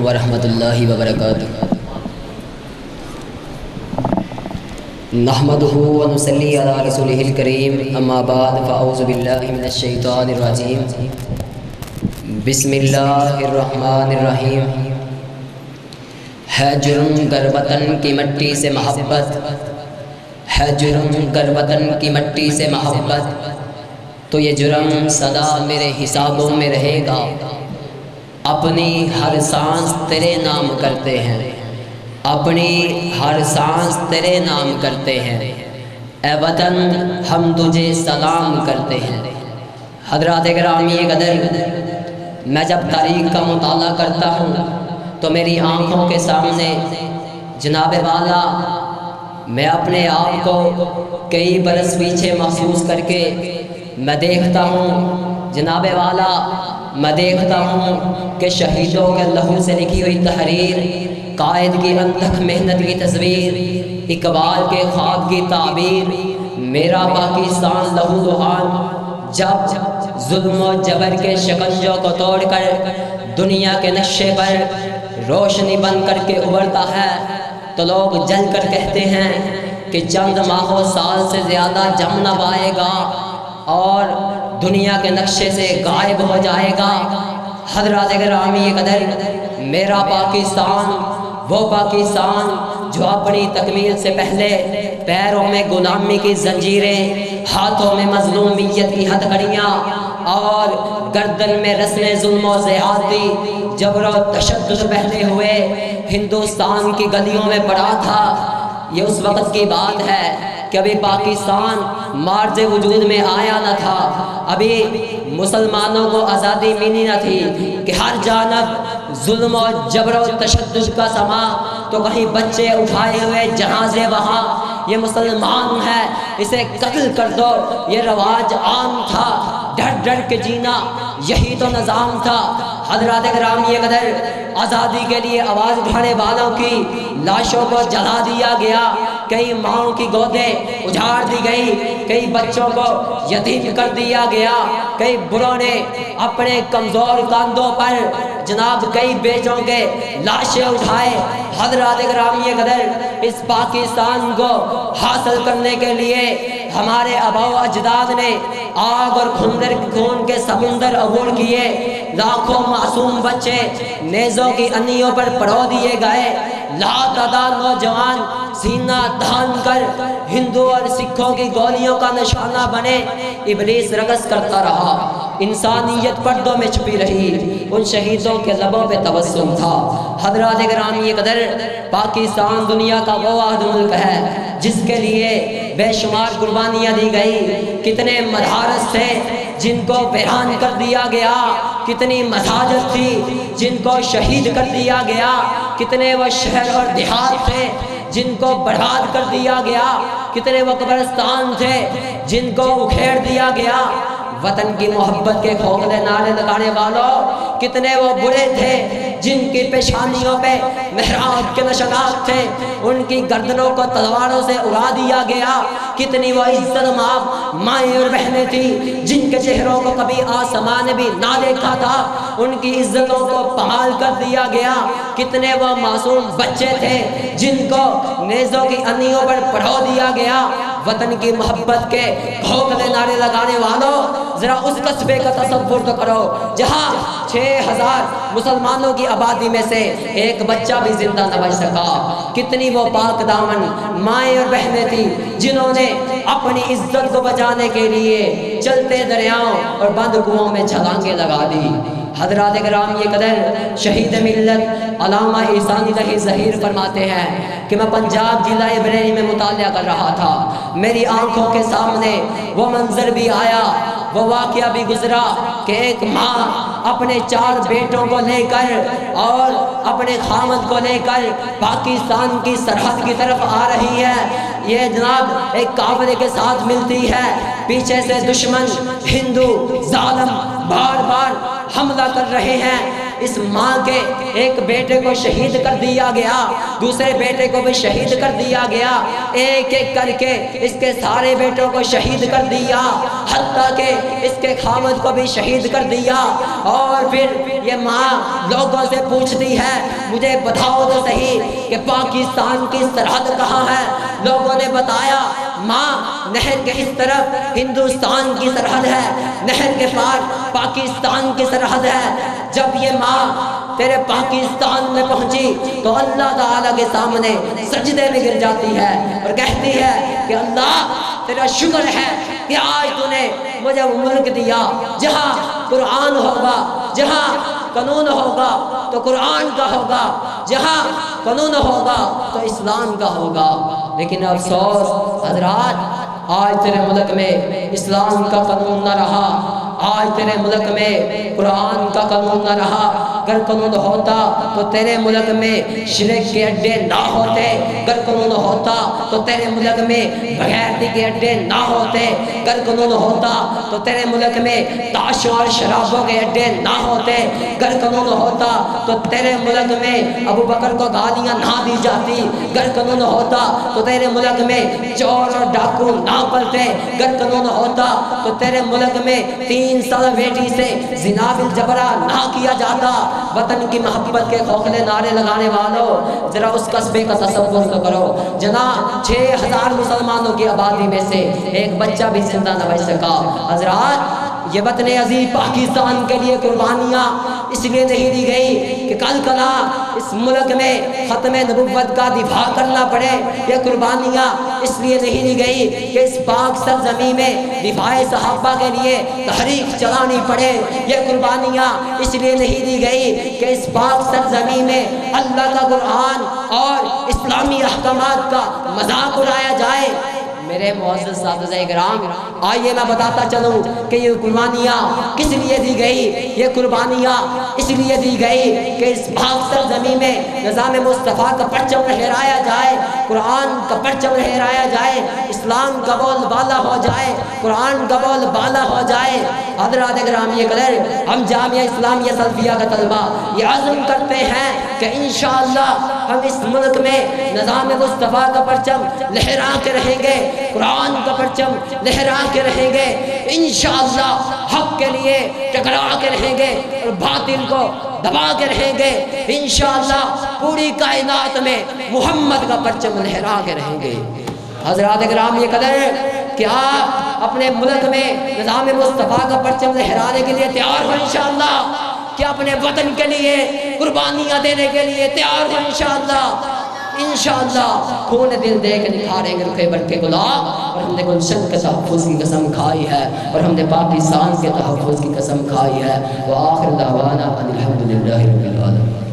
ورحمۃ اللہ وبرکاتہ۔ نحمدہ ونصلی علی رسولہ الکریم، اما بعد فاعوذ باللہ من الشیطان الرجیم، بسم اللہ الرحمن الرحیم۔ ہے جرم گر وطن کی مٹی سے محبت، ہے جرم گر وطن کی مٹی سے محبت، تو یہ جرم سدا میرے حسابوں میں رہے گا۔ اپنی ہر سانس تیرے نام کرتے ہیں، اپنی ہر سانس تیرے نام کرتے ہیں، اے وطن ہم تجھے سلام کرتے ہیں۔ حضرات گرامی قدر، میں جب تاریخ کا مطالعہ کرتا ہوں تو میری آنکھوں کے سامنے جناب والا میں اپنے آپ کو کئی برس پیچھے محسوس کر کے میں دیکھتا ہوں جناب والا، میں دیکھتا ہوں کہ شہیدوں کے لہو سے لکھی ہوئی تحریر، قائد کی انتھک محنت کی تصویر، اقبال کے خواب کی تعبیر، میرا پاکستان لہو لہان جب ظلم و جبر کے شکنجوں کو توڑ کر دنیا کے نقشے پر روشنی بن کر کے ابھرتا ہے تو لوگ جل کر کہتے ہیں کہ چند ماہ و سال سے زیادہ جم نہ پائے گا اور دنیا کے نقشے سے غائب ہو جائے گا۔ حضرات گرامی قدر، میرا پاکستان وہ پاکستان جو اپنی تکمیل سے پہلے پیروں میں غلامی کی زنجیریں، ہاتھوں میں مظلومیت کی ہتھکڑیاں اور گردن میں رسن ظلم و زیادتی، جبر و تشدد پہنے ہوئے ہندوستان کی گلیوں میں پڑا تھا۔ یہ اس وقت کی بات ہے کہ ابھی پاکستان مارز وجود میں آیا نہ تھا، ابھی مسلمانوں کو آزادی ملی نہ تھی کہ ہر جانب ظلم و جبر و تشدد کا سما، تو کہیں بچے اٹھائے ہوئے جہاں سے وہاں، یہ مسلمان ہے اسے قتل کر دو، یہ رواج عام تھا۔ ڈر ڈر کے جینا یہی تو نظام تھا۔ حضرات گرامی قدر، آزادی کے لیے آواز اٹھانے والوں کی لاشوں کو جلا دیا گیا، کئی ماؤں کی گودیں اجاڑ دی گئی، کئی بچوں کو یتیم کر دیا گیا، کئی بروں نے اپنے کمزور کاندھوں پر جناب کئی بیٹوں کے لاشیں اٹھائے۔ حضرات گرامی قدر، اس پاکستان کو حاصل کرنے کے لیے ہمارے آباء و اجداد نے آگ اور خون کے سمندر عبور کیے، لاکھوں معصوم بچے نیزوں کی انیوں پر پڑو دیے گئے، لاتعداد نوجوان سینہ تان کر ہندو اور سکھوں کی گولیوں کا نشانہ بنے۔ ابلیس رقص کرتا رہا، انسانیت پردوں میں چھپی رہی، ان شہیدوں کے لبوں پہ تبسم تھا۔ حضرات گرامی قدر، پاکستان دنیا کا وہ واحد ملک ہے جس کے لیے بے شمار قربانیاں دی گئی، کتنے مدارس تھے جن کو ویران کر دیا گیا، کتنی مساجد تھی جن کو شہید کر دیا گیا، کتنے وہ شہر اور دیہات تھے جن کو برباد کر دیا گیا، کتنے وہ قبرستان تھے جن کو اکھیڑ دیا گیا۔ وطن کی محبت کے کھوکھلے نعرے لگانے والوں، کتنے وہ بڑے تھے جن کی پیشانیوں پہ محراب کے نشانات تھے، ان کی گردنوں کو تلواروں سے اڑا دیا گیا۔ کتنی وہ عزت مآب مائیں اور بہنیں تھیں جن کے چہروں کو کبھی آسمان بھی نہ دیکھا تھا، ان کی عزتوں کو پامال کر دیا گیا۔ کتنے وہ معصوم بچے تھے جن کو نیزوں کی انیوں پر پڑھو دیا گیا۔ وطن کی محبت کے کھوکھلے نعرے لگانے والوں، ذرا اس قصبے کا تصور تو کرو جہاں 6000 مسلمانوں کی آبادی میں سے ایک بچہ بھی زندہ نہ بچ سکا۔ کتنی وہ پاک دامن مائیں اور بہنیں تھیں جنہوں نے اپنی عزت کو بچانے کے لیے چلتے دریاؤں اور بند کنوؤں میں چھلانگیں لگا دی۔ حضرات گرامی قدر، شہید ملت علامہ احسان الہی ظہیر فرماتے ہیں کہ میں پنجاب ضلع بریلی میں مطالعہ کر رہا تھا، میری آنکھوں کے سامنے وہ منظر بھی آیا، وہ واقعہ بھی گزرا کہ ایک ماں اپنے 4 بیٹوں کو لے کر اور اپنے خامد کو لے کر پاکستان کی سرحد کی طرف آ رہی ہے۔ یہ جناب ایک قافلے کے ساتھ ملتی ہے، پیچھے سے دشمن ہندو ظالم بار بار حملہ کر رہے ہیں۔ اس ماں کے ایک بیٹے کو شہید کر دیا گیا، دوسرے بیٹے کو بھی شہید کر دیا گیا، ایک ایک کر کے اس کے سارے بیٹوں کو شہید کر دیا، حتیٰ کہ اس کے خامد کو بھی شہید کر دیا۔ اور پھر یہ ماں لوگوں سے پوچھتی ہے مجھے بتاؤ تو صحیح کہ پاکستان کی سرحد کہاں ہے؟ لوگوں نے بتایا ماں نہر کے اس طرف ہندوستان کی سرحد ہے، نہر کے پار پاکستان کی سرحد ہے۔ جب یہ ماں تیرے پاکستان میں پہنچی تو اللہ تعالیٰ کے سامنے سجدے میں گر جاتی ہے اور کہتی ہے کہ اللہ تیرا شکر ہے کہ آج تو نے مجھے وہ ملک دیا جہاں قرآن ہوگا، جہاں قانون ہوگا تو قرآن کا ہوگا، جہاں قانون ہوگا تو اسلام کا ہوگا۔ لیکن افسوس حضرات، آج تیرے ملک میں اسلام کا قانون نہ رہا، آج تیرے ملک میں قرآن کا قانون نہ رہا۔ اگر قانون ہوتا تو تیرے ملک میں شرک کے اڈے نہ ہوتے، اگر قانون ہوتا تو تیرے ملک میں بغیرتی کے اڈے نہ ہوتے، اگر قانون ہوتا تو تیرے ملک میں تاشوں اور شرابوں کے اڈے نہ ہوتے، اگر قانون ہوتا تو تیرے ملک میں ابو بکر کو گالیاں نہ دی جاتی، اگر قانون ہوتا تو تیرے ملک میں چور اور ڈاکو نہ پلتے، اگر قانون ہوتا تو تیرے ملک میں 3 سال بیٹی سے زنا بالجبرا نہ کیا جاتا۔ وطن کی محبت کے کھوکھلے نعرے لگانے والوں، ذرا اس قصبے کا تصور تو کرو جناب، 6000 مسلمانوں کی آبادی میں سے ایک بچہ بھی زندہ نہ بچ سکا۔ حضرات، یہ وطن عزیز پاکستان کے لیے قربانیاں اس لیے نہیں دی گئی کہ کل کلا اس ملک میں ختم نبوت کا دفاع کرنا پڑے، یہ قربانیاں اس لیے نہیں دی گئی کہ اس پاک سرزمین میں دفاع صحابہ کے لیے تحریک چلانی پڑے، یہ قربانیاں اس لیے نہیں دی گئی کہ اس پاک سرزمین میں اللہ کا قرآن اور اسلامی احکامات کا مذاق اڑایا جائے۔ میرے معزز اساتذہ کرام، آئیے میں بتاتا چلوں کہ یہ قربانیاں کس لیے دی گئی۔ یہ قربانیاں اس لیے دی گئی کہ اس پاک سرزمین میں نظام مصطفیٰ کا پرچم لہرایا جائے، قرآن کا پرچم لہرایا جائے، اسلام کا بول بالا ہو جائے، قرآن کا بول بالا ہو جائے۔ حضرات گرامی قدر، ہم جامعہ اسلامیہ سلفیہ کا طلبہ یہ عزم کرتے ہیں کہ انشاءاللہ ہم اس ملک میں نظام مصطفیٰ کا پرچم لہرا کے رہیں گے، قرآن کا پرچم لہرا کے رہیں گے، انشاءاللہ حق کے لیے ٹکرا کے رہیں گے اور باطل کو دبا کے رہیں گے، انشاءاللہ پوری کائنات میں محمد کا پرچم لہرا کے رہیں گے۔ حضرات گرامی قدر، کیا اپنے ملک میں نظام مصطفیٰ کا پرچم لہرانے کے لیے تیار ہو انشاءاللہ؟ کیا اپنے وطن کے لیے قربانیاں دینے کے لیے تیار ہو انشاءاللہ؟ انشاءاللہ خون دل دے کے نکھاریں گے رخے بر کے گلاب، اور ہم نے گلشن کے تحفظ کی قسم کھائی ہے، اور ہم نے پاکستان کے تحفظ کی قسم کھائی ہے۔ وآخر دعوانا ان الحمدللہ رب العالمین۔